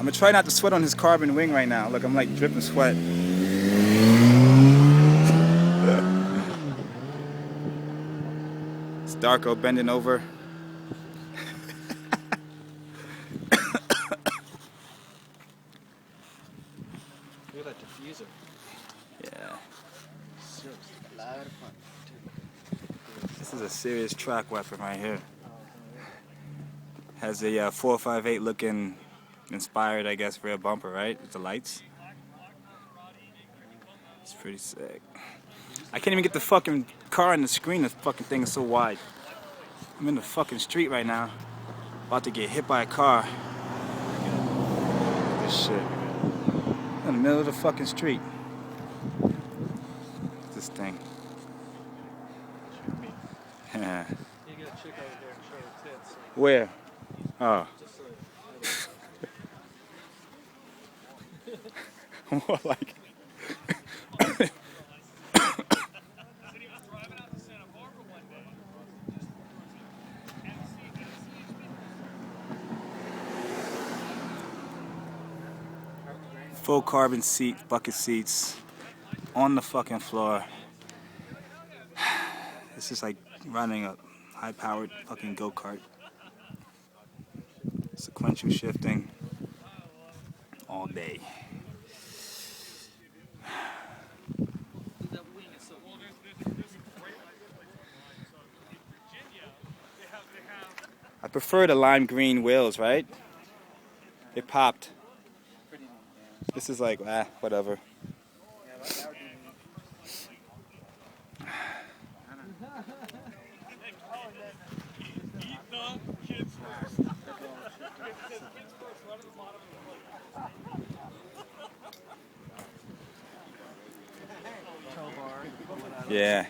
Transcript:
I'm gonna try not to sweat on his carbon wing right now. Look, I'm like dripping sweat. It's Darko bending over. Look at that diffuser. Yeah. Seriously, a lot of fun. This is a serious track weapon right here. Has a 458 looking inspired, I guess, rear bumper, right? With the lights. It's pretty sick. I can't even get the fucking car on the screen. This fucking thing is so wide. I'm in the fucking street right now. About to get hit by a car. This shit. In the middle of the fucking street. This thing. Yeah. You get a chick over there and show her tits. Where? Oh. More like. Full carbon seat, bucket seats, on the fucking floor. This is like running a high-powered fucking go-kart. Sequential shifting all day. I prefer the lime green wheels, right? They popped. This is like, whatever. Yeah.